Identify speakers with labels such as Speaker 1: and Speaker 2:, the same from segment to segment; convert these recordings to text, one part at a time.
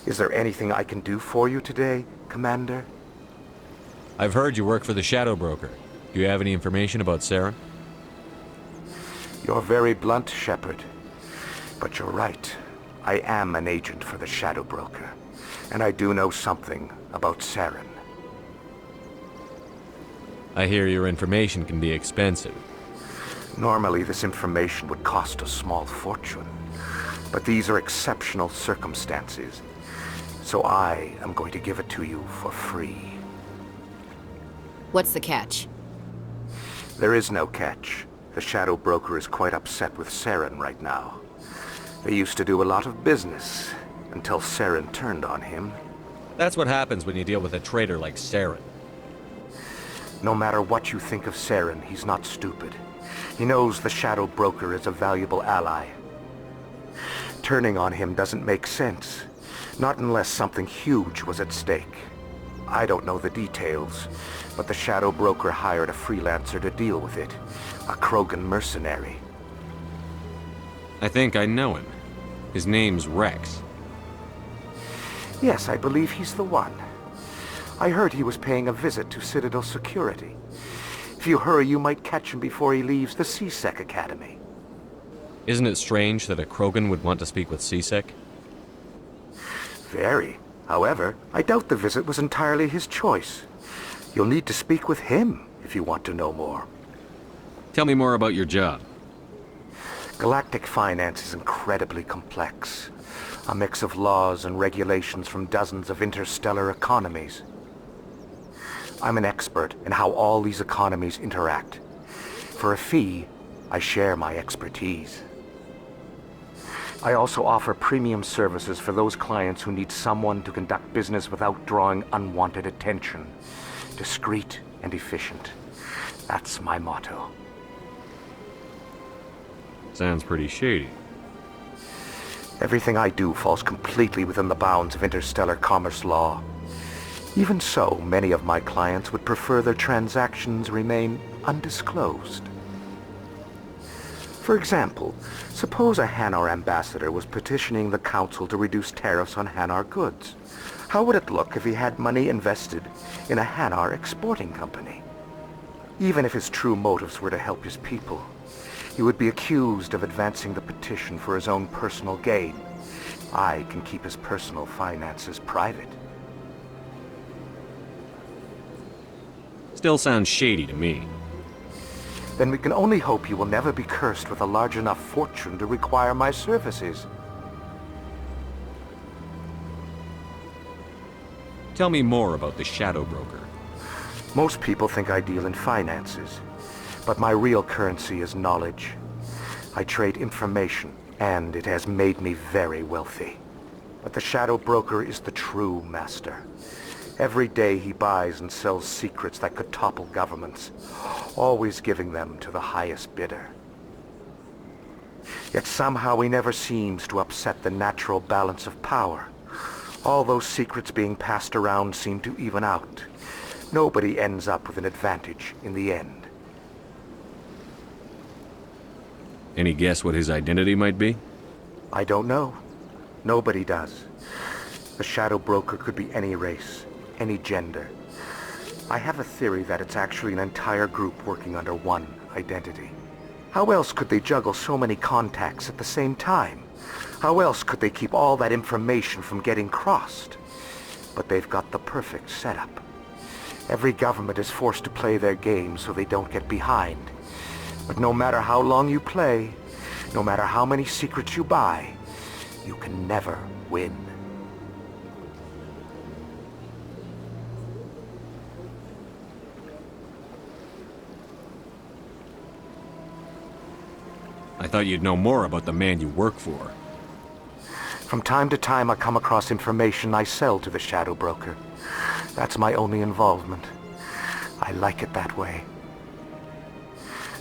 Speaker 1: Is there anything I can do for you today, Commander?
Speaker 2: I've heard you work for the Shadow Broker. Do you have any information about Saren?
Speaker 1: You're very blunt, Shepard. But you're right. I am an agent for the Shadow Broker. And I do know something about Saren.
Speaker 2: I hear your information can be expensive.
Speaker 1: Normally, this information would cost a small fortune. But these are exceptional circumstances. So I am going to give it to you for free.
Speaker 3: What's the catch?
Speaker 1: There is no catch. The Shadow Broker is quite upset with Saren right now. They used to do a lot of business, until Saren turned on him.
Speaker 2: That's what happens when you deal with a traitor like Saren.
Speaker 1: No matter what you think of Saren, he's not stupid. He knows the Shadow Broker is a valuable ally. Turning on him doesn't make sense. Not unless something huge was at stake. I don't know the details, but the Shadow Broker hired a freelancer to deal with it. A Krogan mercenary.
Speaker 2: I think I know him. His name's Rex.
Speaker 1: Yes, I believe he's the one. I heard he was paying a visit to Citadel security. If you hurry, you might catch him before he leaves the C-Sec Academy.
Speaker 2: Isn't it strange that a Krogan would want to speak with C-Sec?
Speaker 1: Very. However, I doubt the visit was entirely his choice. You'll need to speak with him if you want to know more.
Speaker 2: Tell me more about your job.
Speaker 1: Galactic finance is incredibly complex. A mix of laws and regulations from dozens of interstellar economies. I'm an expert in how all these economies interact. For a fee, I share my expertise. I also offer premium services for those clients who need someone to conduct business without drawing unwanted attention. Discreet and efficient. That's my motto.
Speaker 2: Sounds pretty shady.
Speaker 1: Everything I do falls completely within the bounds of interstellar commerce law. Even so, many of my clients would prefer their transactions remain undisclosed. For example, suppose a Hanar ambassador was petitioning the Council to reduce tariffs on Hanar goods. How would it look if he had money invested in a Hanar exporting company? Even if his true motives were to help his people, he would be accused of advancing the petition for his own personal gain. I can keep his personal finances private.
Speaker 2: Still sounds shady to me.
Speaker 1: Then we can only hope you will never be cursed with a large enough fortune to require my services.
Speaker 2: Tell me more about the Shadow Broker.
Speaker 1: Most people think I deal in finances, but my real currency is knowledge. I trade information, and it has made me very wealthy. But the Shadow Broker is the true master. Every day he buys and sells secrets that could topple governments, always giving them to the highest bidder. Yet somehow he never seems to upset the natural balance of power. All those secrets being passed around seem to even out. Nobody ends up with an advantage in the end.
Speaker 2: Any guess what his identity might be?
Speaker 1: I don't know. Nobody does. The Shadow Broker could be any race, any gender. I have a theory that it's actually an entire group working under one identity. How else could they juggle so many contacts at the same time? How else could they keep all that information from getting crossed? But they've got the perfect setup. Every government is forced to play their game so they don't get behind. But no matter how long you play, no matter how many secrets you buy, you can never win.
Speaker 2: I thought you'd know more about the man you work for.
Speaker 1: From time to time I come across information I sell to the Shadow Broker. That's my only involvement. I like it that way.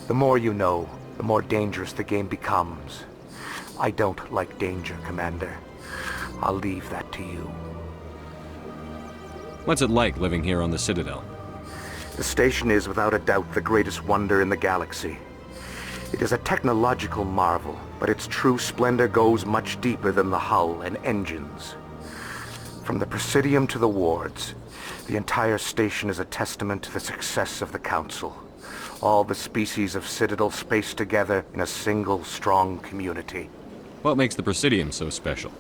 Speaker 1: The more you know, the more dangerous the game becomes. I don't like danger, Commander. I'll leave that to you.
Speaker 2: What's it like living here on the Citadel?
Speaker 1: The station is without a doubt the greatest wonder in the galaxy. It is a technological marvel, but its true splendor goes much deeper than the hull and engines. From the Presidium to the wards, the entire station is a testament to the success of the Council. All the species of Citadel spaced together in a single, strong community.
Speaker 2: What makes the Presidium so special?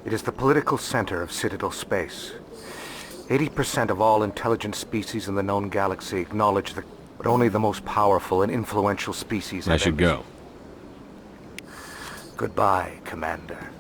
Speaker 1: It is the political center of Citadel space. 80% of all intelligent species in the known galaxy acknowledge but only the most powerful and influential species.
Speaker 2: I should go.
Speaker 1: Goodbye, Commander.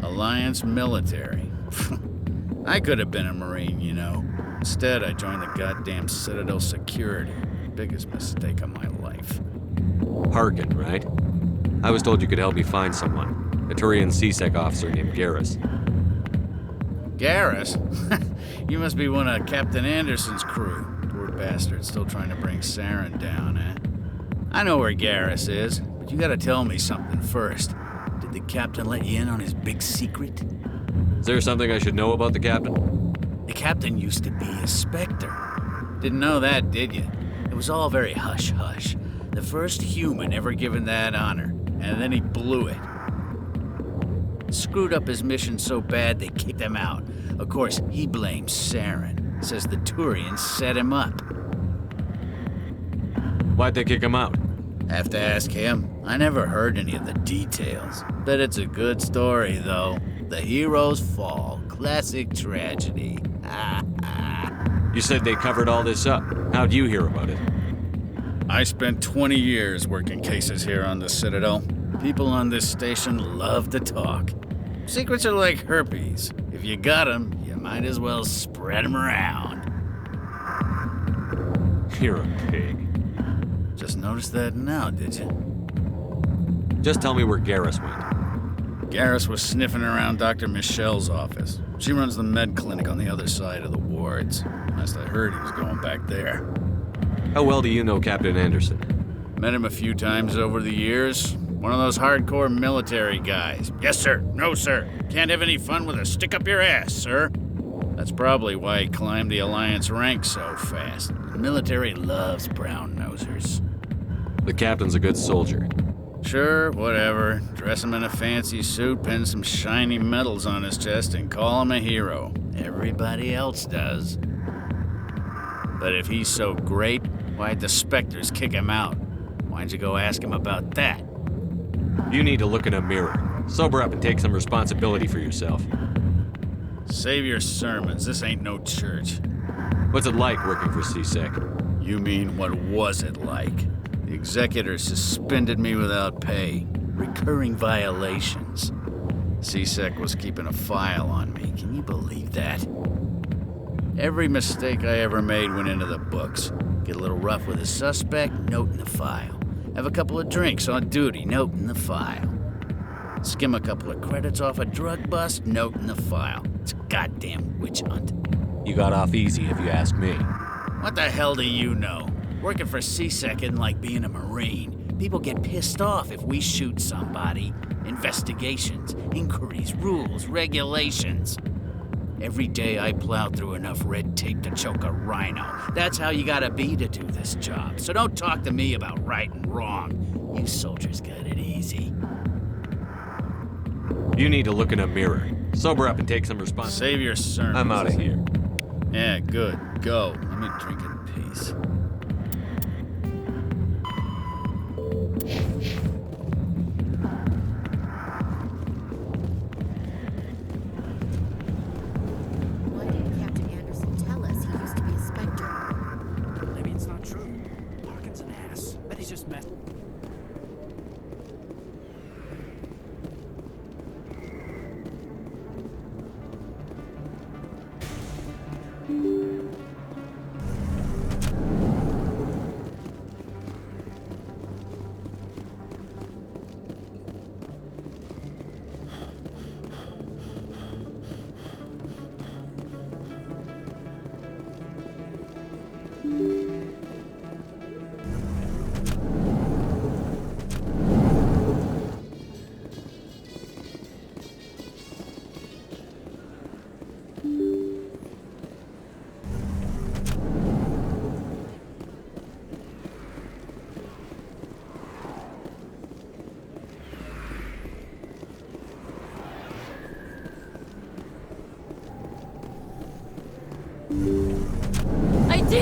Speaker 4: Alliance military. I could have been a Marine, you know. Instead, I joined the goddamn Citadel security. Biggest mistake of my life.
Speaker 2: Harkin, right? I was told you could help me find someone. A Turian C-Sec officer named Garrus.
Speaker 4: Garrus? You must be one of Captain Anderson's crew. Poor bastard, still trying to bring Saren down, eh? I know where Garrus is, but you gotta tell me something first. Did the captain let you in on his big secret?
Speaker 2: Is there something I should know about the captain?
Speaker 4: The captain used to be a Spectre. Didn't know that, did you? It was all very hush-hush. The first human ever given that honor, and then he blew it. Screwed up his mission so bad they kicked him out. Of course, he blames Saren. Says the Turians set him up.
Speaker 2: Why'd they kick him out?
Speaker 4: Have to ask him. I never heard any of the details. Bet it's a good story, though. The heroes fall. Classic tragedy.
Speaker 2: You said they covered all this up. How'd you hear about it?
Speaker 4: I spent 20 years working cases here on the Citadel. People on this station love to talk. Secrets are like herpes. If you got 'em, you might as well spread 'em around.
Speaker 2: You're a pig.
Speaker 4: Just noticed that now, did you?
Speaker 2: Just tell me where Garrus went.
Speaker 4: Garrus was sniffing around Dr. Michelle's office. She runs the med clinic on the other side of the wards. Last I heard, he was going back there.
Speaker 2: How well do you know Captain Anderson?
Speaker 4: Met him a few times over the years. One of those hardcore military guys. Yes, sir. No, sir. Can't have any fun with a stick up your ass, sir. That's probably why he climbed the Alliance ranks so fast. The military loves brown-nosers.
Speaker 2: The captain's a good soldier.
Speaker 4: Sure, whatever. Dress him in a fancy suit, pin some shiny medals on his chest, and call him a hero. Everybody else does. But if he's so great, why'd the Spectres kick him out? Why'd you go ask him about that?
Speaker 2: You need to look in a mirror. Sober up and take some responsibility for yourself.
Speaker 4: Save your sermons. This ain't no church.
Speaker 2: What's it like working for C-Sec?
Speaker 4: You mean, what was it like? The executor suspended me without pay. Recurring violations. C-Sec was keeping a file on me. Can you believe that? Every mistake I ever made went into the books. Get a little rough with a suspect, note in the file. Have a couple of drinks on duty, note in the file. Skim a couple of credits off a drug bust, note in the file. It's a goddamn witch hunt.
Speaker 2: You got off easy, if you ask me.
Speaker 4: What the hell do you know? Working for C-Sec isn't like being a Marine. People get pissed off if we shoot somebody. Investigations, inquiries, rules, regulations. Every day I plow through enough red tape to choke a rhino. That's how you gotta be to do this job. So don't talk to me about right and wrong. You soldiers got it easy.
Speaker 2: You need to look in a mirror. Sober up and take some responsibility.
Speaker 4: Save your sermons.
Speaker 2: I'm out of here.
Speaker 4: Yeah, good. Go. Let me drink in peace.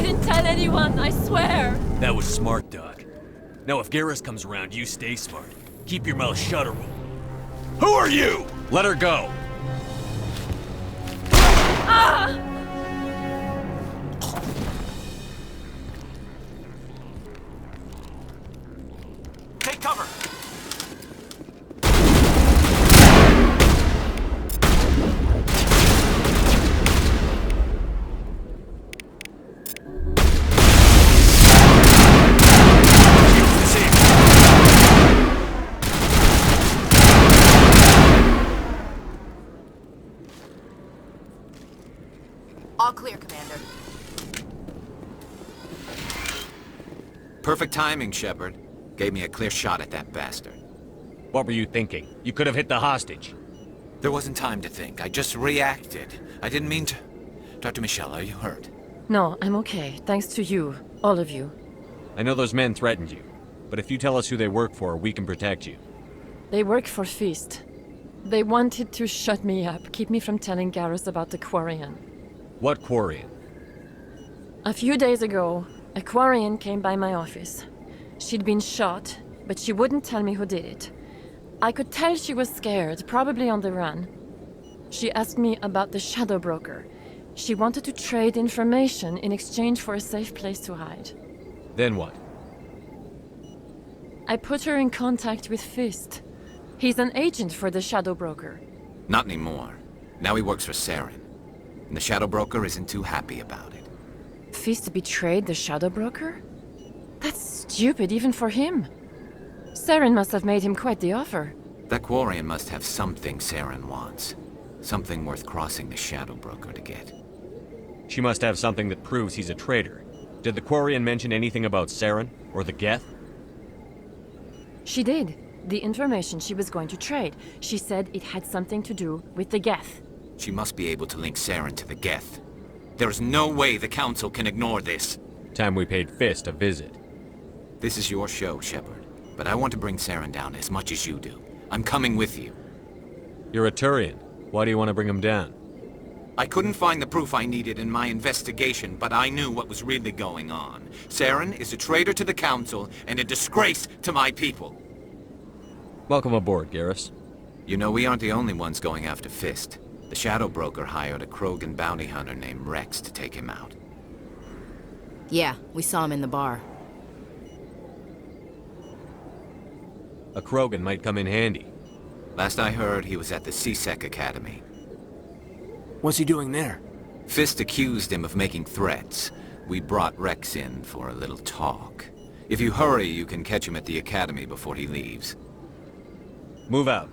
Speaker 5: didn't tell anyone, I swear.
Speaker 6: That was smart, Doc. Now if Garrus comes around, you stay smart. Keep your mouth shut or we'll... Who are you?
Speaker 2: Let her go!
Speaker 5: Ah!
Speaker 6: Take cover!
Speaker 3: All clear, Commander.
Speaker 7: Perfect timing, Shepard. Gave me a clear shot at that bastard.
Speaker 2: What were you thinking? You could have hit the hostage.
Speaker 7: There wasn't time to think. I just reacted. I didn't mean to... Dr. Michelle, are you hurt?
Speaker 5: No, I'm okay. Thanks to you. All of you.
Speaker 2: I know those men threatened you, but if you tell us who they work for, we can protect you.
Speaker 5: They work for Feast. They wanted to shut me up, keep me from telling Garrus about the Quarian.
Speaker 2: What Quarian?
Speaker 5: A few days ago, a Quarian came by my office. She'd been shot, but she wouldn't tell me who did it. I could tell she was scared, probably on the run. She asked me about the Shadow Broker. She wanted to trade information in exchange for a safe place to hide.
Speaker 2: Then what?
Speaker 5: I put her in contact with Fist. He's an agent for the Shadow Broker.
Speaker 7: Not anymore. Now he works for Saren. And the Shadow Broker isn't too happy about it.
Speaker 5: Fist betrayed the Shadow Broker? That's stupid even for him. Saren must have made him quite the offer.
Speaker 7: That Quarian must have something Saren wants. Something worth crossing the Shadow Broker to get.
Speaker 2: She must have something that proves he's a traitor. Did the Quarian mention anything about Saren or the Geth?
Speaker 5: She did. The information she was going to trade. She said it had something to do with the Geth.
Speaker 7: She must be able to link Saren to the Geth. There is no way the Council can ignore this.
Speaker 2: Time we paid Fist a visit.
Speaker 7: This is your show, Shepard. But I want to bring Saren down as much as you do. I'm coming with you.
Speaker 2: You're a Turian. Why do you want to bring him down?
Speaker 7: I couldn't find the proof I needed in my investigation, but I knew what was really going on. Saren is a traitor to the Council and a disgrace to my people.
Speaker 2: Welcome aboard, Garrus.
Speaker 7: You know, we aren't the only ones going after Fist. The Shadow Broker hired a Krogan bounty hunter named Rex to take him out.
Speaker 3: Yeah, we saw him in the bar.
Speaker 2: A Krogan might come in handy.
Speaker 7: Last I heard, he was at the C-Sec Academy.
Speaker 6: What's he doing there?
Speaker 7: Fist accused him of making threats. We brought Rex in for a little talk. If you hurry, you can catch him at the Academy before he leaves.
Speaker 2: Move out.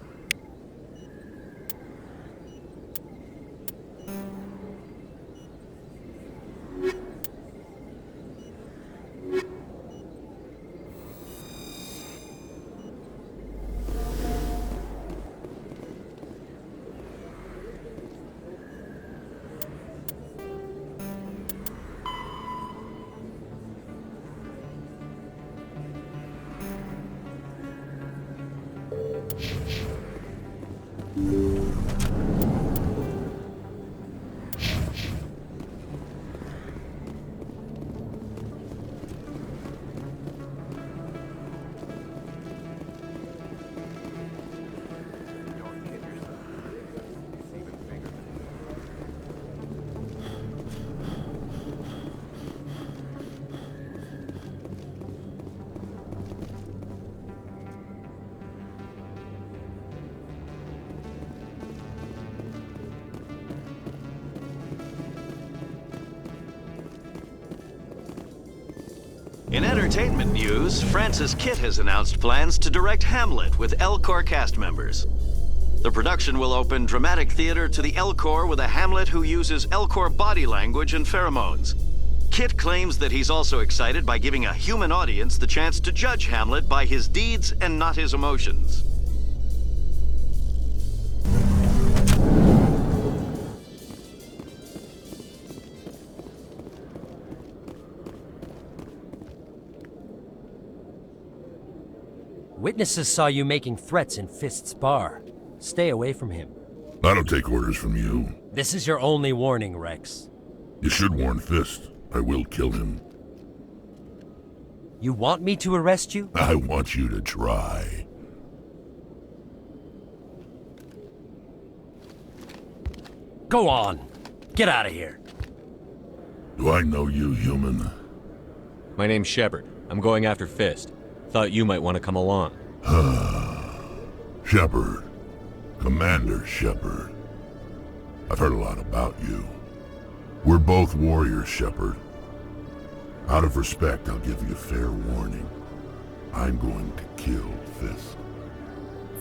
Speaker 8: In entertainment news, Francis Kitt has announced plans to direct Hamlet with Elcor cast members. The production will open dramatic theater to the Elcor with a Hamlet who uses Elcor body language and pheromones. Kitt claims that he's also excited by giving a human audience the chance to judge Hamlet by his deeds and not his emotions.
Speaker 9: Witnesses saw you making threats in Fist's bar. Stay away from him.
Speaker 10: I don't take orders from you.
Speaker 9: This is your only warning, Rex.
Speaker 10: You should warn Fist. I will kill him.
Speaker 9: You want me to arrest you?
Speaker 10: I want you to try.
Speaker 9: Go on. Get out of here.
Speaker 10: Do I know you, human?
Speaker 2: My name's Shepard. I'm going after Fist. Thought you might want to come along.
Speaker 10: Shepard. Commander Shepard. I've heard a lot about you. We're both warriors, Shepard. Out of respect, I'll give you a fair warning. I'm going to kill Fist.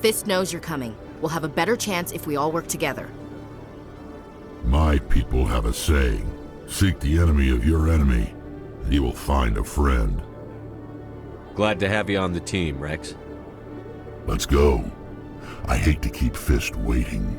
Speaker 3: Fist knows you're coming. We'll have a better chance if we all work together.
Speaker 10: My people have a saying. Seek the enemy of your enemy, and you will find a friend.
Speaker 2: Glad to have you on the team, Rex.
Speaker 10: Let's go. I hate to keep Fist waiting.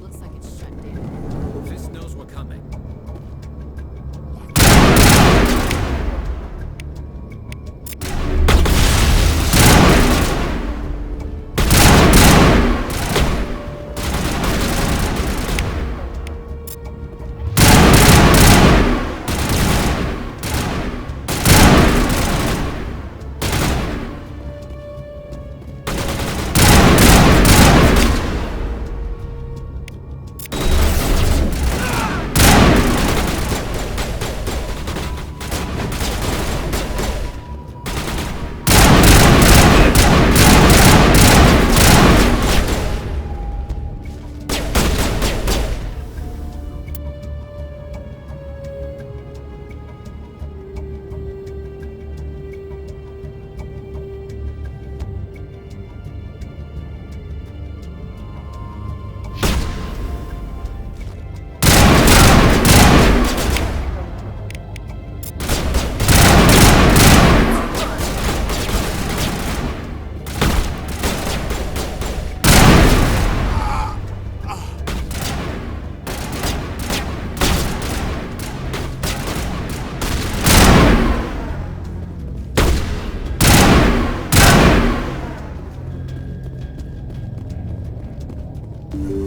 Speaker 3: Looks like it's shut down.
Speaker 7: Fist knows we're coming.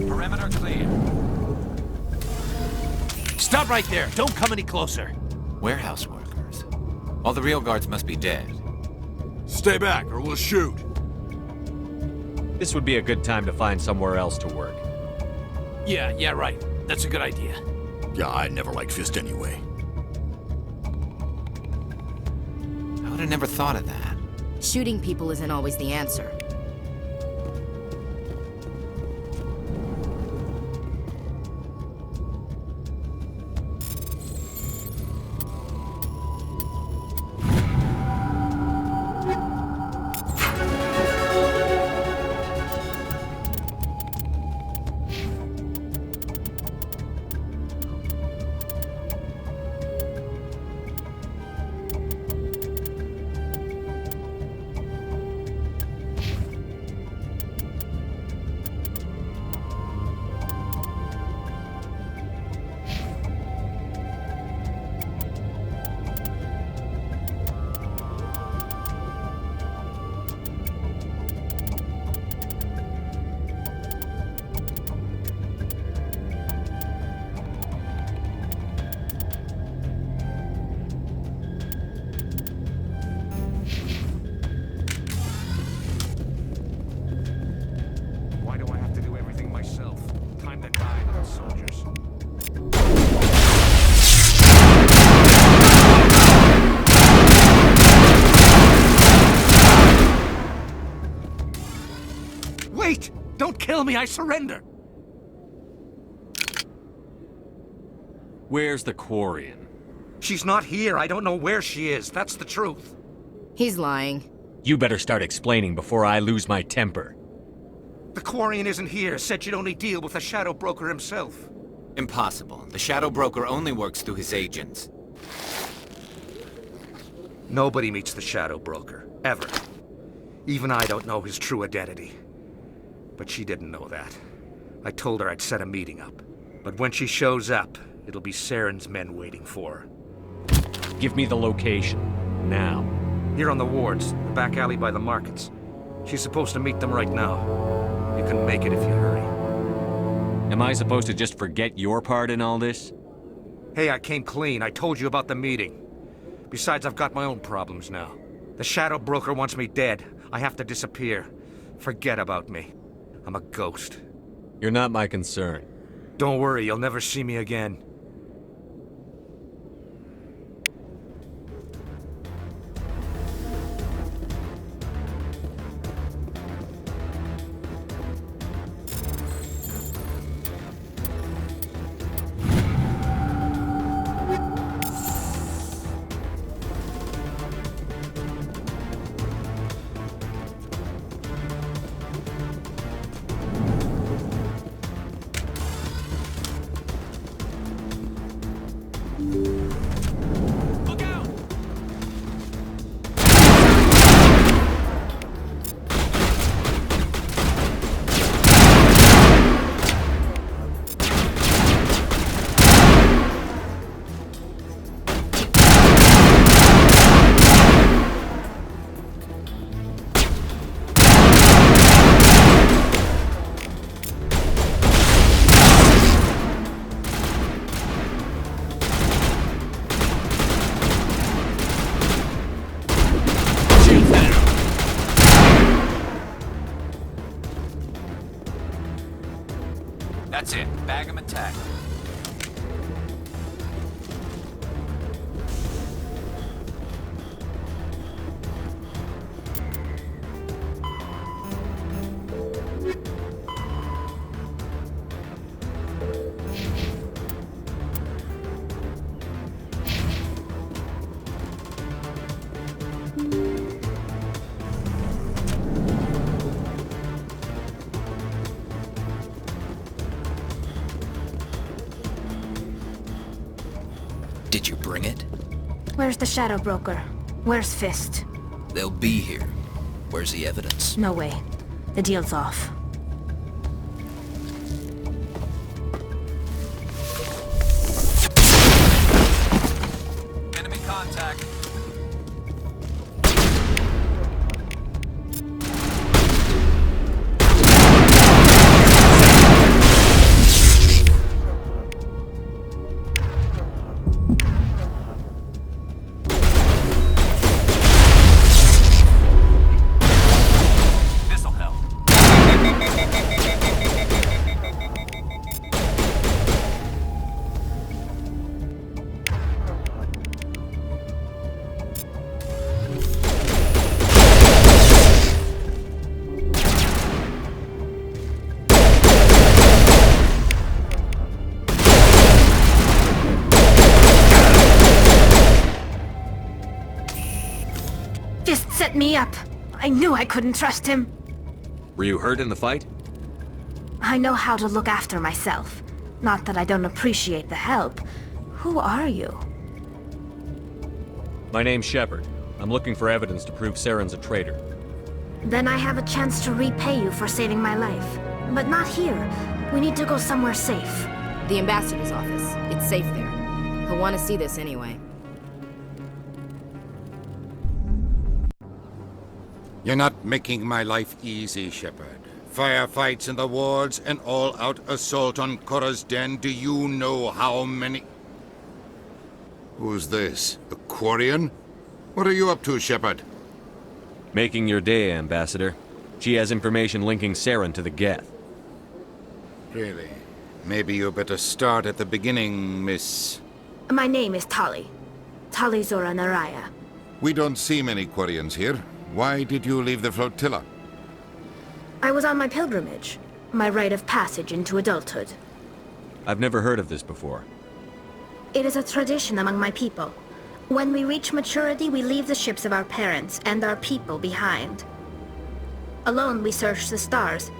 Speaker 6: Perimeter clear. Stop right there. Don't come any closer.
Speaker 7: Warehouse workers. All the real guards must be dead.
Speaker 11: Stay back or we'll shoot.
Speaker 2: This would be a good time to find somewhere else to work.
Speaker 6: Yeah, right. That's a good idea.
Speaker 11: Yeah, I never liked Fist anyway.
Speaker 7: I would have never thought of that.
Speaker 3: Shooting people isn't always the answer.
Speaker 1: Don't kill me, I surrender!
Speaker 2: Where's the Quarian?
Speaker 1: She's not here. I don't know where she is. That's the truth.
Speaker 3: He's lying.
Speaker 6: You better start explaining before I lose my temper.
Speaker 1: The Quarian isn't here. Said she'd only deal with the Shadow Broker himself.
Speaker 7: Impossible. The Shadow Broker only works through his agents.
Speaker 1: Nobody meets the Shadow Broker. Ever. Even I don't know his true identity. But she didn't know that. I told her I'd set a meeting up. But when she shows up, it'll be Saren's men waiting for her.
Speaker 6: Give me the location. Now.
Speaker 1: Here on the wards, the back alley by the markets. She's supposed to meet them right now. You can make it if you hurry.
Speaker 6: Am I supposed to just forget your part in all this?
Speaker 1: Hey, I came clean. I told you about the meeting. Besides, I've got my own problems now. The Shadow Broker wants me dead. I have to disappear. Forget about me. I'm a ghost.
Speaker 6: You're not my concern.
Speaker 1: Don't worry, you'll never see me again.
Speaker 7: That's it. Bag 'em and tag 'em. Did you bring it?
Speaker 12: Where's the Shadow Broker? Where's Fist?
Speaker 7: They'll be here. Where's the evidence?
Speaker 12: No way. The deal's off.
Speaker 7: Enemy contact.
Speaker 12: Fist set me up. I knew I couldn't trust him.
Speaker 2: Were you hurt in the fight?
Speaker 12: I know how to look after myself. Not that I don't appreciate the help. Who are you?
Speaker 2: My name's Shepard. I'm looking for evidence to prove Saren's a traitor.
Speaker 12: Then I have a chance to repay you for saving my life. But not here. We need to go somewhere safe.
Speaker 3: The ambassador's office. It's safe there. He'll want to see this anyway.
Speaker 13: You're not making my life easy, Shepard. Firefights in the wards, an all-out assault on Korra's den. Do you know how many...
Speaker 10: Who's this? The Quarian? What are you up to, Shepard?
Speaker 2: Making your day, Ambassador. She has information linking Saren to the Geth.
Speaker 13: Really? Maybe you better start at the beginning, Miss...
Speaker 12: My name is Tali. Tali Zora Naraya.
Speaker 10: We don't see many Quarians here. Why did you leave the flotilla?
Speaker 12: I was on my pilgrimage. my rite of passage into adulthood.
Speaker 2: I've never heard of this before.
Speaker 12: It is a tradition among my people. When we reach maturity, we leave the ships of our parents and our people behind. Alone, we search the stars,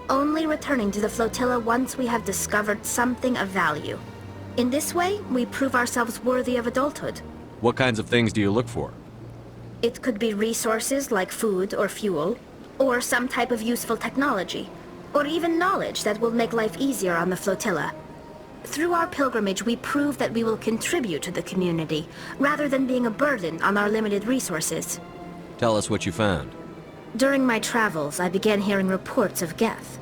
Speaker 12: only returning to the flotilla once we have discovered something of value. In this way, we prove ourselves worthy of adulthood.
Speaker 2: What kinds of things do you look for?
Speaker 12: It could be resources like food or fuel, or some type of useful technology, or even knowledge that will make life easier on the flotilla. Through our pilgrimage, we prove that we will contribute to the community, rather than being a burden on our limited resources.
Speaker 2: Tell us what you found.
Speaker 12: During my travels, I began hearing reports of Geth.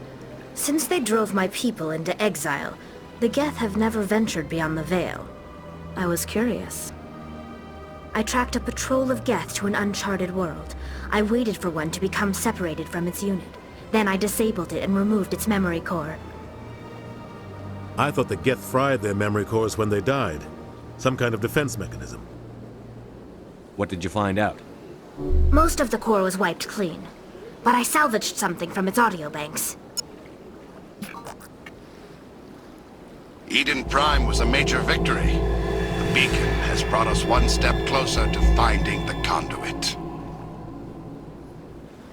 Speaker 12: Since they drove my people into exile, the Geth have never ventured beyond the Veil. I was curious. I tracked a patrol of Geth to an uncharted world. I waited for one to become separated from its unit. Then I disabled it and removed its memory core.
Speaker 14: I thought the Geth fried their memory cores when they died. Some kind of defense mechanism.
Speaker 2: What did you find out?
Speaker 12: Most of the core was wiped clean, but I salvaged something from its audio banks.
Speaker 15: Eden Prime was a major victory. The beacon has brought us one step closer to finding the conduit.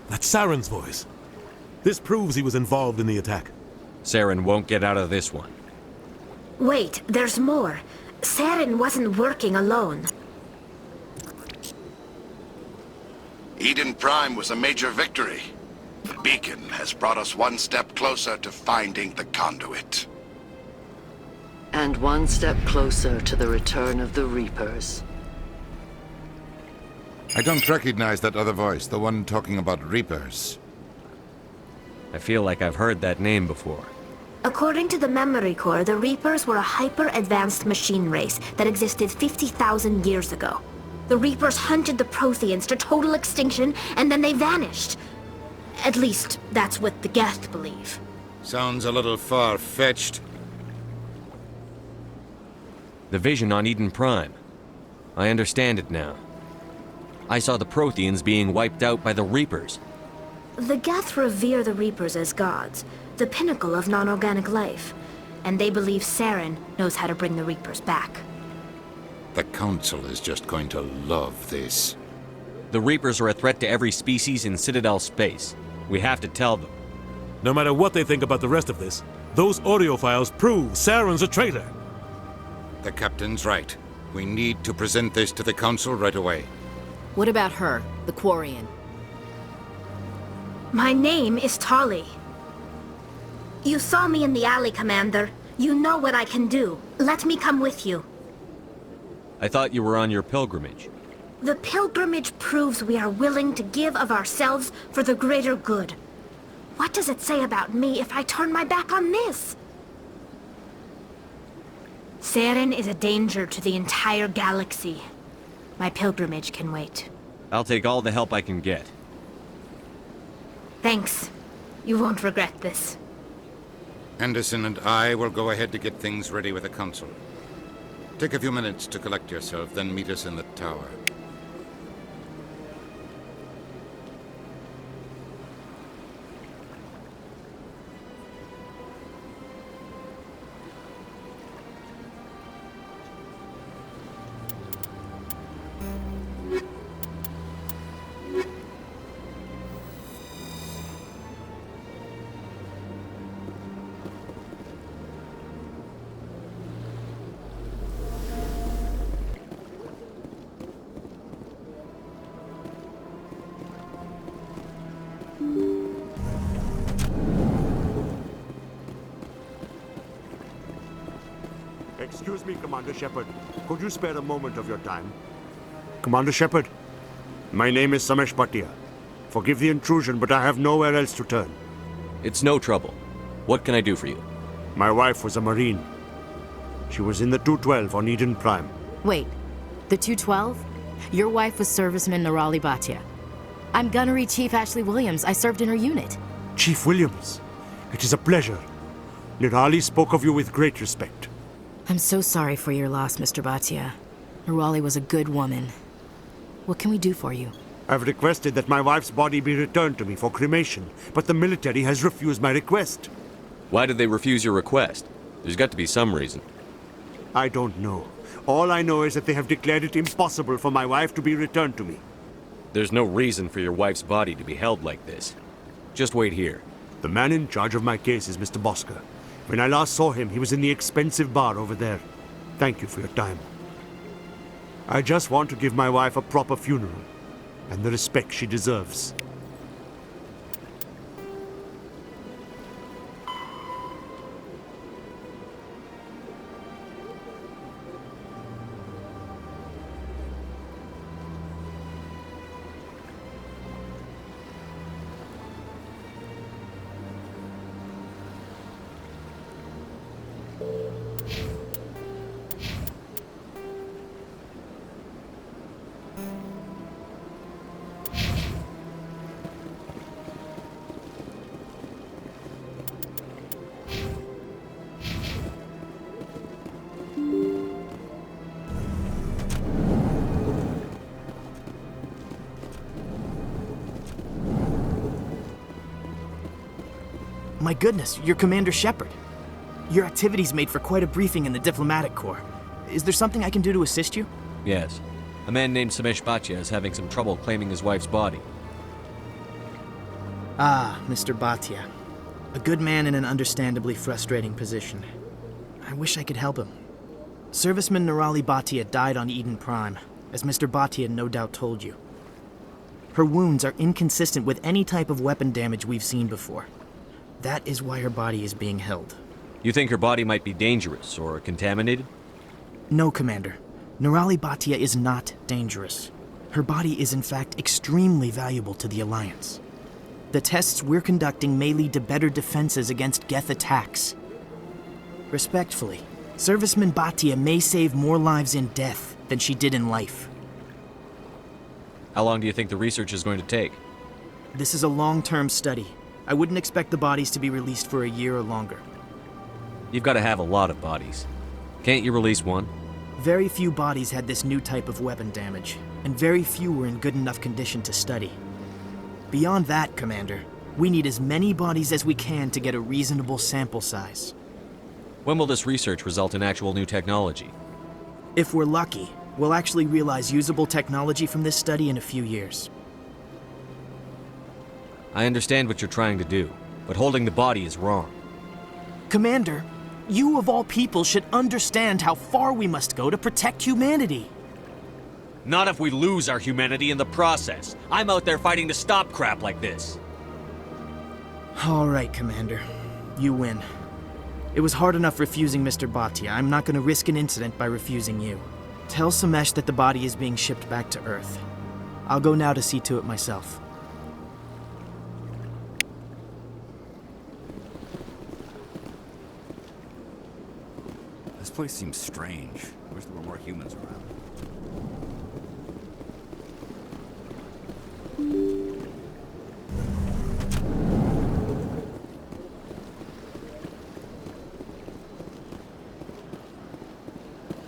Speaker 14: That's Saren's voice. This proves he was involved in the attack.
Speaker 2: Saren won't get out of this one.
Speaker 12: Wait, there's more. Saren wasn't working alone.
Speaker 15: Eden Prime was a major victory. The beacon has brought us one step closer to finding the conduit.
Speaker 16: And one step closer to the return of the Reapers.
Speaker 13: I don't recognize that other voice, the one talking about Reapers.
Speaker 2: I feel like I've heard that name before.
Speaker 12: According to the memory core, the Reapers were a hyper-advanced machine race that existed 50,000 years ago. The Reapers hunted the Protheans to total extinction, and then they vanished. At least, that's what the Geth believe.
Speaker 13: Sounds a little far-fetched.
Speaker 2: The vision on Eden Prime. I understand it now. I saw the Protheans being wiped out by the Reapers.
Speaker 12: The Geth revere the Reapers as gods, the pinnacle of non-organic life, and they believe Saren knows how to bring the Reapers back.
Speaker 13: The Council is just going to love this.
Speaker 2: The Reapers are a threat to every species in Citadel space. We have to tell them.
Speaker 14: No matter what they think about the rest of this, those audio files prove Saren's a traitor.
Speaker 13: The Captain's right. We need to present this to the Council right away.
Speaker 3: What about her, the Quarian?
Speaker 12: My name is Tali. You saw me in the alley, Commander. You know what I can do. Let me come with you.
Speaker 2: I thought you were on your pilgrimage.
Speaker 12: The pilgrimage proves we are willing to give of ourselves for the greater good. What does it say about me if I turn my back on this? Saren is a danger to the entire galaxy. My pilgrimage can wait.
Speaker 2: I'll take all the help I can get.
Speaker 12: Thanks. You won't regret this.
Speaker 13: Anderson and I will go ahead to get things ready with the Council. Take a few minutes to collect yourself, then meet us in the tower.
Speaker 17: Excuse me, Commander Shepard. Could you spare a moment of your time? Commander Shepard, my name is Samesh Bhatia. Forgive the intrusion, but I have nowhere else to turn.
Speaker 2: It's no trouble. What can I do for you?
Speaker 17: My wife was a Marine. She was in the 212 on Eden Prime.
Speaker 3: Wait, the 212? Your wife was serviceman Nirali Bhatia. I'm Gunnery Chief Ashley Williams. I served in her unit.
Speaker 17: Chief Williams, it is a pleasure. Nirali spoke of you with great respect.
Speaker 3: I'm so sorry for your loss, Mr. Bhatia. Nirali was a good woman. What can we do for you?
Speaker 17: I've requested that my wife's body be returned to me for cremation, but the military has refused my request.
Speaker 2: Why did they refuse your request? There's got to be some reason.
Speaker 17: I don't know. All I know is that they have declared it impossible for my wife to be returned to me.
Speaker 2: There's no reason for your wife's body to be held like this. Just wait here.
Speaker 17: The man in charge of my case is Mr. Bosker. When I last saw him, he was in the expensive bar over there. Thank you for your time. I just want to give my wife a proper funeral, and the respect she deserves.
Speaker 18: My goodness, you're Commander Shepard. Your activities made for quite a briefing in the Diplomatic Corps. Is there something I can do to assist you?
Speaker 2: Yes. A man named Samesh Bhatia is having some trouble claiming his wife's body.
Speaker 18: Ah, Mr. Bhatia. A good man in an understandably frustrating position. I wish I could help him. Serviceman Nirali Bhatia died on Eden Prime, as Mr. Bhatia no doubt told you. Her wounds are inconsistent with any type of weapon damage we've seen before. That is why her body is being held.
Speaker 2: You think her body might be dangerous or contaminated?
Speaker 18: No, Commander. Nirali Bhatia is not dangerous. Her body is in fact extremely valuable to the Alliance. The tests we're conducting may lead to better defenses against Geth attacks. Respectfully, Serviceman Bhatia may save more lives in death than she did in life.
Speaker 2: How long do you think the research is going to take?
Speaker 18: This is a long-term study. I wouldn't expect the bodies to be released for a year or longer.
Speaker 2: You've got to have a lot of bodies. Can't you release one?
Speaker 18: Very few bodies had this new type of weapon damage, and very few were in good enough condition to study. Beyond that, Commander, we need as many bodies as we can to get a reasonable sample size.
Speaker 2: When will this research result in actual new technology?
Speaker 18: If we're lucky, we'll actually realize usable technology from this study in a few years.
Speaker 2: I understand what you're trying to do, but holding the body is wrong.
Speaker 18: Commander, you of all people should understand how far we must go to protect humanity.
Speaker 2: Not if we lose our humanity in the process. I'm out there fighting to stop crap like this.
Speaker 18: All right, Commander. You win. It was hard enough refusing Mr. Bhatia. I'm not going to risk an incident by refusing you. Tell Samesh that the body is being shipped back to Earth. I'll go now to see to it myself.
Speaker 11: This place seems strange. I wish there were more humans around.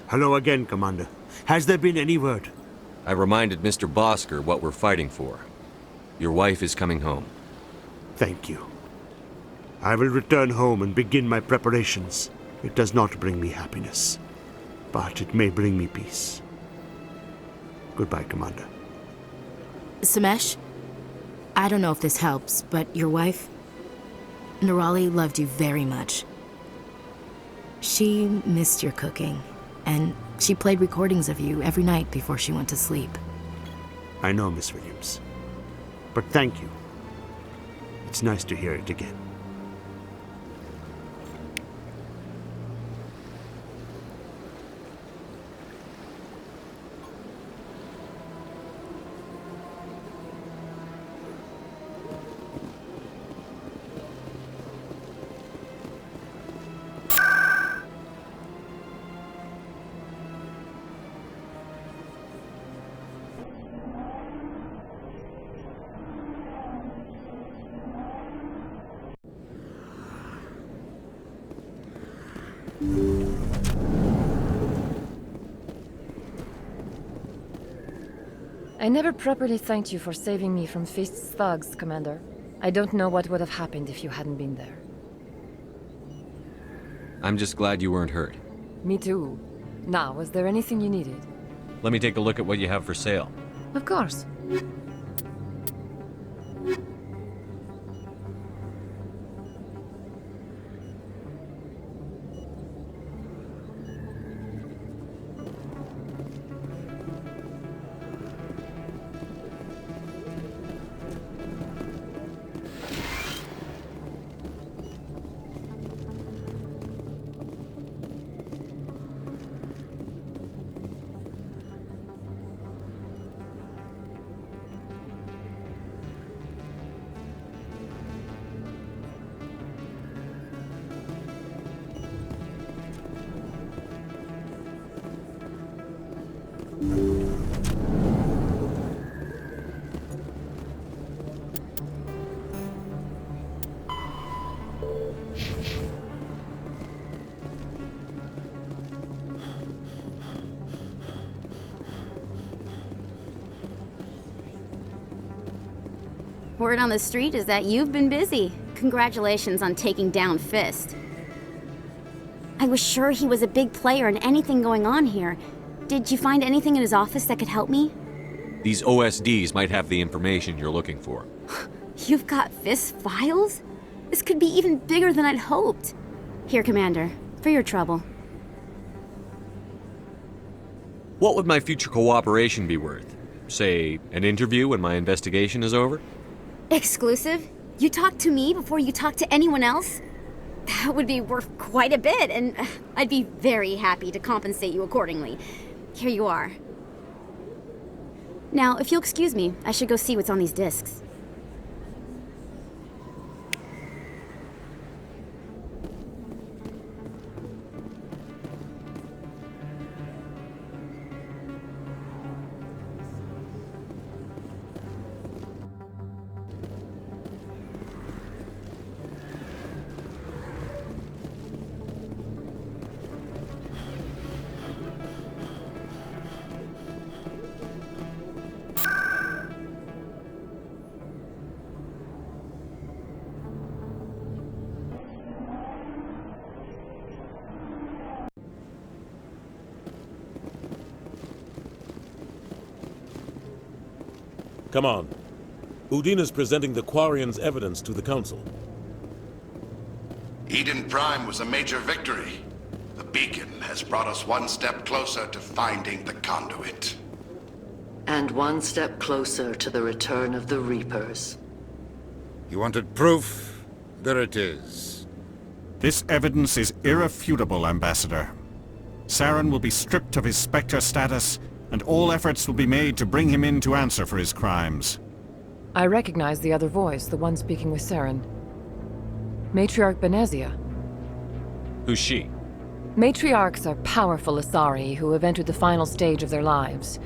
Speaker 17: Hello again, Commander. Has there been any word?
Speaker 2: I reminded Mr. Bosker what we're fighting for. Your wife is coming home.
Speaker 17: Thank you. I will return home and begin my preparations. It does not bring me happiness, but it may bring me peace. Goodbye, Commander.
Speaker 3: Samesh, I don't know if this helps, but your wife, Nirali, loved you very much. She missed your cooking, and she played recordings of you every night before she went to sleep.
Speaker 17: I know, Miss Williams, but thank you. It's nice to hear it again.
Speaker 5: I never properly thanked you for saving me from Fist's thugs, Commander. I don't know what would have happened if you hadn't been there.
Speaker 2: I'm just glad you weren't hurt.
Speaker 5: Me too. Now, was there anything you needed?
Speaker 2: Let me take a look at what you have for sale.
Speaker 5: Of course.
Speaker 19: Word on the street is that you've been busy. Congratulations on taking down Fist. I was sure he was a big player in anything going on here. Did you find anything in his office that could help me?
Speaker 2: These OSDs might have the information you're looking for.
Speaker 19: You've got Fist's files? This could be even bigger than I'd hoped. Here, Commander, for your trouble.
Speaker 2: What would my future cooperation be worth? Say, an interview when my investigation is over?
Speaker 19: Exclusive? You talk to me before you talk to anyone else? That would be worth quite a bit, and I'd be very happy to compensate you accordingly. Here you are. Now, if you'll excuse me, I should go see what's on these discs.
Speaker 14: Come on. Udina's presenting the Quarian's evidence to the Council.
Speaker 15: Eden Prime was a major victory. The beacon has brought us one step closer to finding the conduit.
Speaker 16: And one step closer to the return of the Reapers.
Speaker 13: You wanted proof? There it is.
Speaker 20: This evidence is irrefutable, Ambassador. Saren will be stripped of his Spectre status, and all efforts will be made to bring him in to answer for his crimes.
Speaker 5: I recognize the other voice, the one speaking with Saren. Matriarch Benezia.
Speaker 2: Who's she?
Speaker 5: Matriarchs are powerful Asari who have entered the final stage of their lives.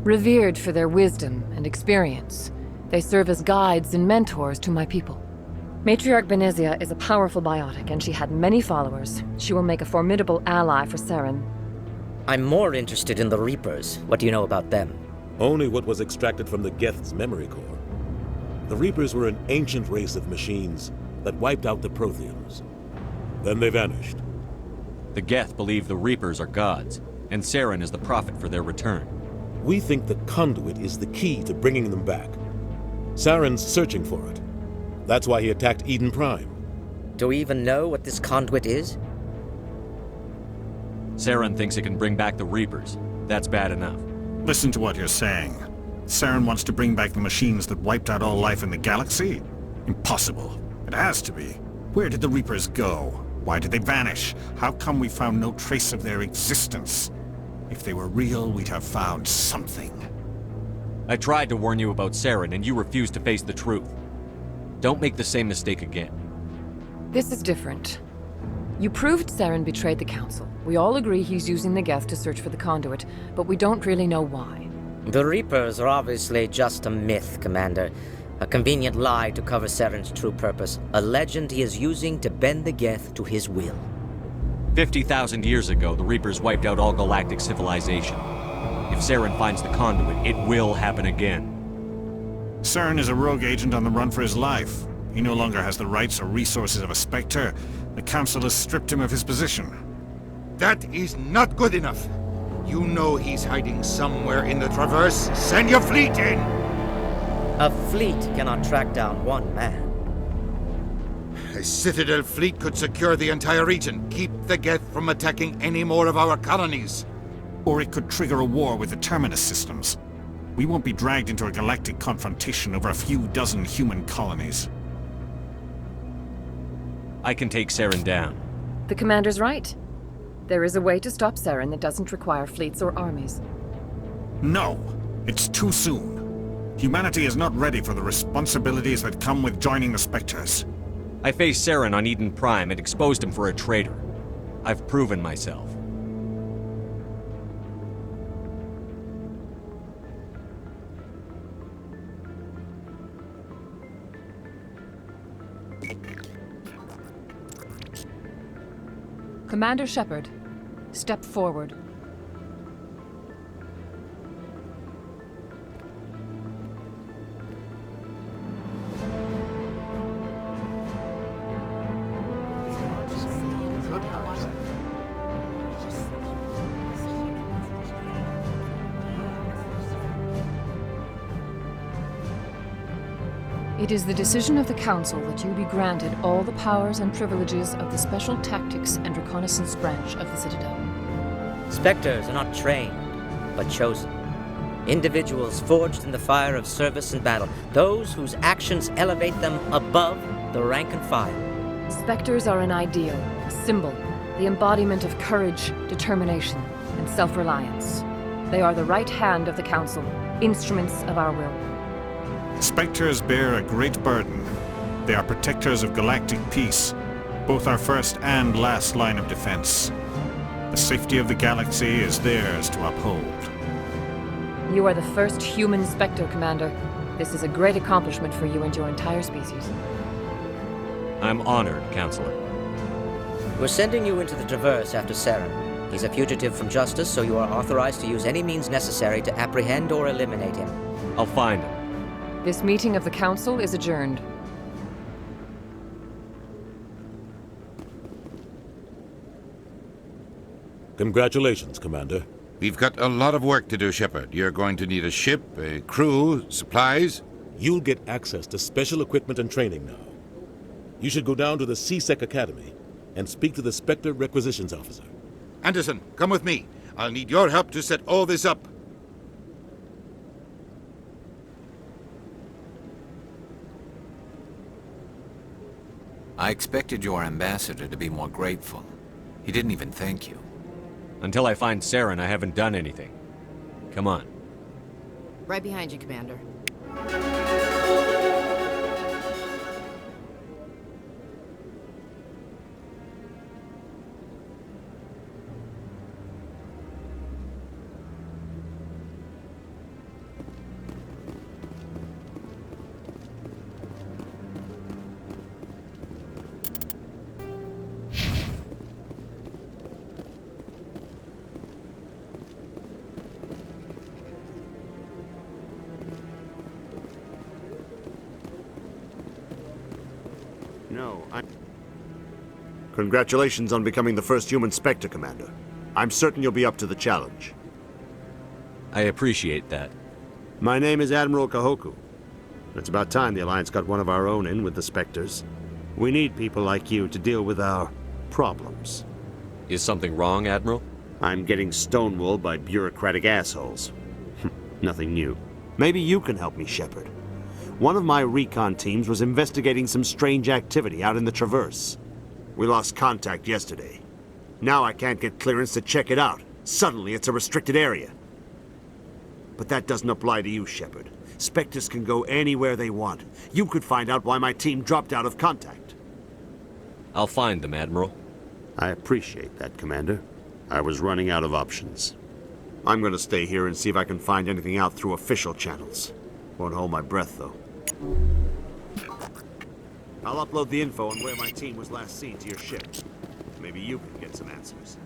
Speaker 5: Revered for their wisdom and experience, they serve as guides and mentors to my people. Matriarch Benezia is a powerful biotic, and she had many followers. She will make a formidable ally for Saren.
Speaker 21: I'm more interested in the Reapers. What do you know about them?
Speaker 14: Only what was extracted from the Geth's memory core. The Reapers were an ancient race of machines that wiped out the Protheans. Then they vanished.
Speaker 2: The Geth believe the Reapers are gods, and Saren is the prophet for their return.
Speaker 14: We think the conduit is the key to bringing them back. Saren's searching for it. That's why he attacked Eden Prime.
Speaker 21: Do we even know what this conduit is?
Speaker 2: Saren thinks it can bring back the Reapers. That's bad enough.
Speaker 20: Listen to what you're saying. Saren wants to bring back the machines that wiped out all life in the galaxy? Impossible. It has to be. Where did the Reapers go? Why did they vanish? How come we found no trace of their existence? If they were real, we'd have found something.
Speaker 2: I tried to warn you about Saren, and you refused to face the truth. Don't make the same mistake again.
Speaker 5: This is different. You proved Saren betrayed the Council. We all agree he's using the Geth to search for the conduit, but we don't really know why.
Speaker 21: The Reapers are obviously just a myth, Commander. A convenient lie to cover Saren's true purpose. A legend he is using to bend the Geth to his will.
Speaker 2: 50,000 years ago, the Reapers wiped out all galactic civilization. If Saren finds the conduit, it will happen again.
Speaker 20: Saren is a rogue agent on the run for his life. He no longer has the rights or resources of a Spectre. The Council has stripped him of his position.
Speaker 13: That is not good enough. You know he's hiding somewhere in the Traverse. Send your fleet in!
Speaker 21: A fleet cannot track down one man.
Speaker 13: A Citadel fleet could secure the entire region, keep the Geth from attacking any more of our colonies.
Speaker 20: Or it could trigger a war with the Terminus systems. We won't be dragged into a galactic confrontation over a few dozen human colonies.
Speaker 2: I can take Saren down.
Speaker 5: The commander's right. There is a way to stop Saren that doesn't require fleets or armies.
Speaker 20: No! It's too soon. Humanity is not ready for the responsibilities that come with joining the Spectres.
Speaker 2: I faced Saren on Eden Prime and exposed him for a traitor. I've proven myself.
Speaker 4: Commander Shepard, step forward. It is the decision of the Council that you be granted all the powers and privileges of the Special Tactics and Reconnaissance Branch of the Citadel.
Speaker 21: Spectres are not trained, but chosen. Individuals forged in the fire of service and battle, those whose actions elevate them above the rank and file.
Speaker 5: Spectres are an ideal, a symbol, the embodiment of courage, determination, and self-reliance. They are the right hand of the Council, instruments of our will.
Speaker 20: Spectres bear a great burden. They are protectors of galactic peace, both our first and last line of defense. The safety of the galaxy is theirs to uphold.
Speaker 5: You are the first human Spectre, Commander. This is a great accomplishment for you and your entire species.
Speaker 2: I'm honored, Counselor.
Speaker 21: We're sending you into the Traverse after Saren. He's a fugitive from justice, so you are authorized to use any means necessary to apprehend or eliminate him.
Speaker 2: I'll find him.
Speaker 5: This meeting of the Council is adjourned.
Speaker 14: Congratulations, Commander.
Speaker 13: We've got a lot of work to do, Shepard. You're going to need a ship, a crew, supplies.
Speaker 14: You'll get access to special equipment and training now. You should go down to the C-Sec Academy and speak to the Spectre Requisitions Officer.
Speaker 13: Anderson, come with me. I'll need your help to set all this up.
Speaker 7: I expected your ambassador to be more grateful. He didn't even thank you.
Speaker 2: Until I find Saren, I haven't done anything. Come on.
Speaker 3: Right behind you, Commander.
Speaker 17: Congratulations on becoming the first human Spectre, Commander. I'm certain you'll be up to the challenge.
Speaker 2: I appreciate that.
Speaker 17: My name is Admiral Kahoku. It's about time the Alliance got one of our own in with the Spectres. We need people like you to deal with our problems.
Speaker 2: Is something wrong, Admiral?
Speaker 17: I'm getting stonewalled by bureaucratic assholes. Nothing new. Maybe you can help me, Shepard. One of my recon teams was investigating some strange activity out in the Traverse. We lost contact yesterday. Now I can't get clearance to check it out. Suddenly it's a restricted area. But that doesn't apply to you, Shepard. Spectres can go anywhere they want. You could find out why my team dropped out of contact.
Speaker 2: I'll find them, Admiral.
Speaker 17: I appreciate that, Commander. I was running out of options. I'm going to stay here and see if I can find anything out through official channels. Won't hold my breath, though. I'll upload the info on where my team was last seen to your ship. Maybe you can get some answers.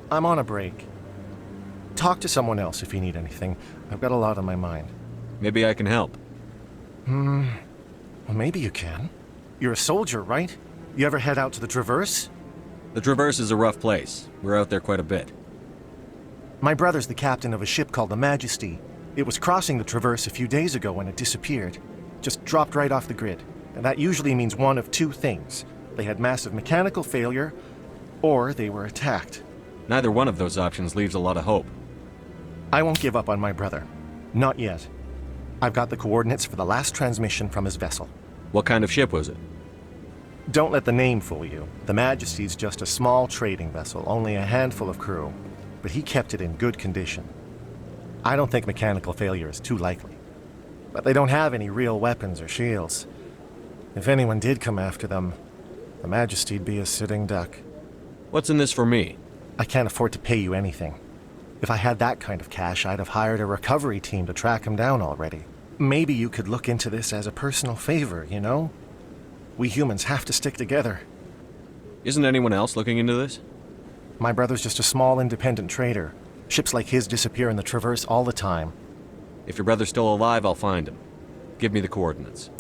Speaker 8: I'm on a break. Talk to someone else if you need anything. I've got a lot on my mind.
Speaker 2: Maybe I can help.
Speaker 8: Well, maybe you can. You're a soldier, right? You ever head out to the Traverse?
Speaker 2: The Traverse is a rough place. We're out there quite a bit.
Speaker 8: My brother's the captain of a ship called the Majesty. It was crossing the Traverse a few days ago when it disappeared. Just dropped right off the grid. And that usually means one of two things. They had massive mechanical failure, or they were attacked.
Speaker 2: Neither one of those options leaves a lot of hope.
Speaker 8: I won't give up on my brother. Not yet. I've got the coordinates for the last transmission from his vessel.
Speaker 2: What kind of ship was it?
Speaker 8: Don't let the name fool you. The Majesty's just a small trading vessel, only a handful of crew. But he kept it in good condition. I don't think mechanical failure is too likely. But they don't have any real weapons or shields. If anyone did come after them, the Majesty'd be a sitting duck.
Speaker 2: What's in this for me?
Speaker 8: I can't afford to pay you anything. If I had that kind of cash, I'd have hired a recovery team to track him down already. Maybe you could look into this as a personal favor, you know? We humans have to stick together.
Speaker 2: Isn't anyone else looking into this?
Speaker 8: My brother's just a small independent trader. Ships like his disappear in the Traverse all the time.
Speaker 2: If your brother's still alive, I'll find him. Give me the coordinates.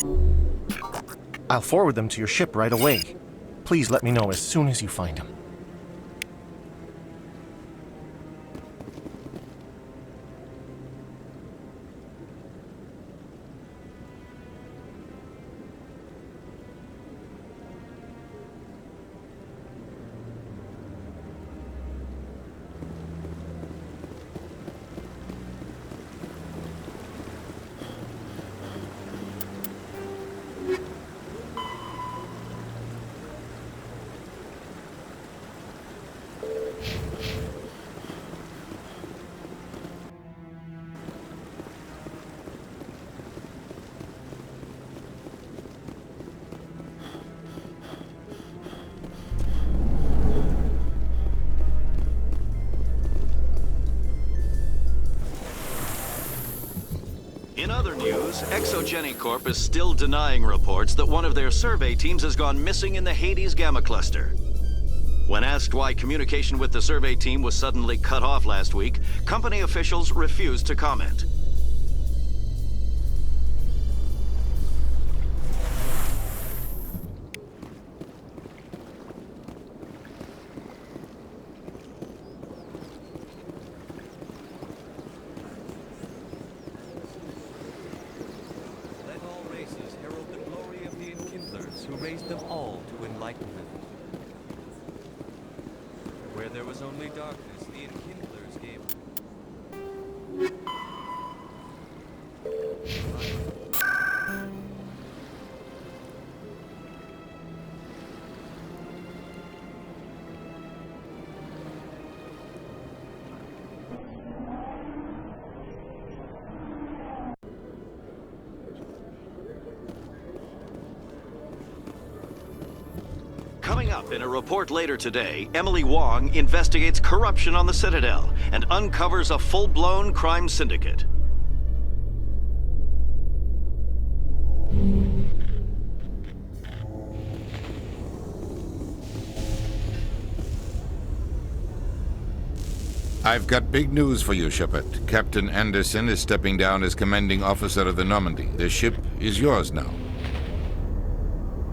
Speaker 8: I'll forward them to your ship right away. Please let me know as soon as you find him.
Speaker 22: In other news, Exogeny Corp is still denying reports that one of their survey teams has gone missing in the Hades Gamma Cluster. When asked why communication with the survey team was suddenly cut off last week, company officials refused to comment.
Speaker 2: Who raised them all to enlightenment. Where there was only darkness, the enkindlers gave.
Speaker 22: Coming up in a report later today, Emily Wong investigates corruption on the Citadel and uncovers a full-blown crime syndicate.
Speaker 13: I've got big news for you, Shepard. Captain Anderson is stepping down as commanding officer of the Normandy. The ship is yours now.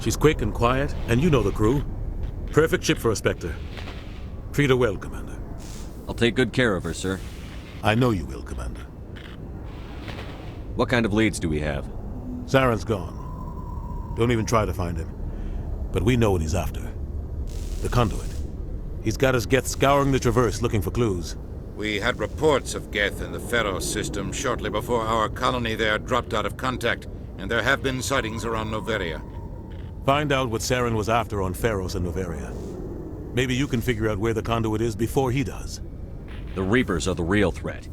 Speaker 14: She's quick and quiet, and you know the crew. Perfect ship for a Spectre. Treat her well, Commander.
Speaker 2: I'll take good care of her, sir.
Speaker 14: I know you will, Commander.
Speaker 2: What kind of leads do we have?
Speaker 14: Saren's gone. Don't even try to find him. But we know what he's after. The conduit. He's got his Geth scouring the Traverse looking for clues.
Speaker 13: We had reports of Geth in the Pharaoh system shortly before our colony there dropped out of contact, and there have been sightings around Noveria.
Speaker 14: Find out what Saren was after on Pharos and Noveria. Maybe you can figure out where the conduit is before he does.
Speaker 2: The Reapers are the real threat.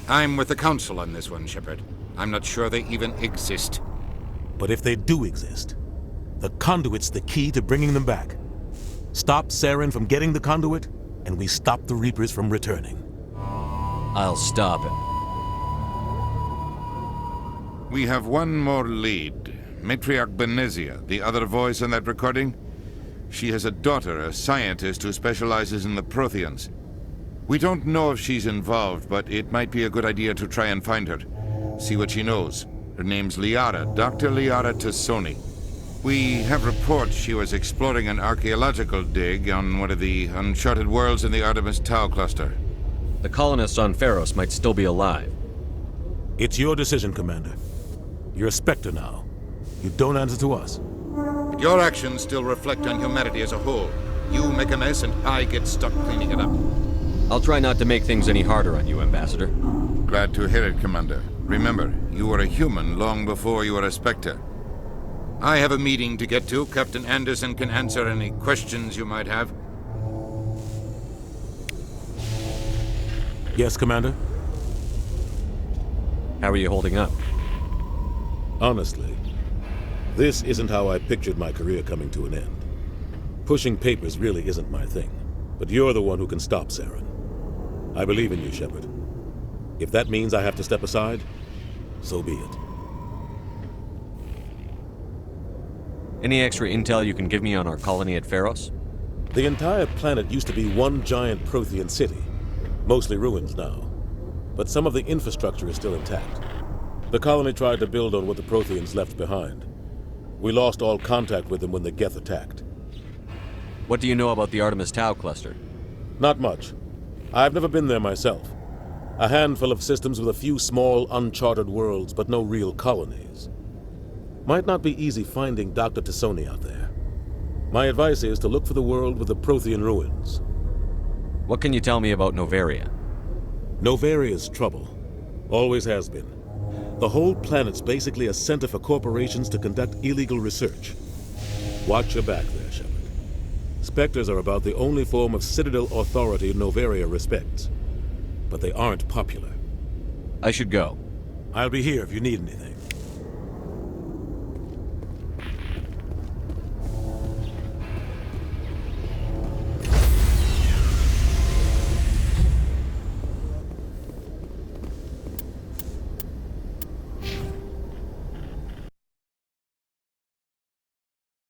Speaker 13: I'm with the Council on this one, Shepard. I'm not sure they even exist.
Speaker 14: But if they do exist, the conduit's the key to bringing them back. Stop Saren from getting the conduit, and we stop the Reapers from returning.
Speaker 2: I'll stop him.
Speaker 13: We have one more lead. Matriarch Benezia, the other voice on that recording. She has a daughter, a scientist who specializes in the Protheans. We don't know if she's involved, but it might be a good idea to try and find her. See what she knows. Her name's Liara, Dr. Liara Tassoni. We have reports she was exploring an archaeological dig on one of the uncharted worlds in the Artemis Tau cluster.
Speaker 2: The colonists on Pharos might still be alive.
Speaker 14: It's your decision, Commander. You're a Spectre now. You don't answer to us.
Speaker 13: Your actions still reflect on humanity as a whole. You make a mess and I get stuck cleaning it up.
Speaker 2: I'll try not to make things any harder on you, Ambassador.
Speaker 13: Glad to hear it, Commander. Remember, you were a human long before you were a Spectre. I have a meeting to get to. Captain Anderson can answer any questions you might have.
Speaker 14: Yes, Commander?
Speaker 2: How are you holding up?
Speaker 14: Honestly, this isn't how I pictured my career coming to an end. Pushing papers really isn't my thing, but you're the one who can stop Saren. I believe in you, Shepard. If that means I have to step aside, so be it.
Speaker 2: Any extra intel you can give me on our colony at Pharos?
Speaker 14: The entire planet used to be one giant Prothean city, mostly ruins now. But some of the infrastructure is still intact. The colony tried to build on what the Protheans left behind. We lost all contact with them when the Geth attacked.
Speaker 2: What do you know about the Artemis Tau cluster?
Speaker 14: Not much. I've never been there myself. A handful of systems with a few small, uncharted worlds, but no real colonies. Might not be easy finding Dr. Tassoni out there. My advice is to look for the world with the Prothean ruins.
Speaker 2: What can you tell me about Novaria?
Speaker 14: Novaria's trouble. Always has been. The whole planet's basically a center for corporations to conduct illegal research. Watch your back there, Shepard. Spectres are about the only form of Citadel authority Novaria respects. But they aren't popular.
Speaker 2: I should go.
Speaker 14: I'll be here if you need anything.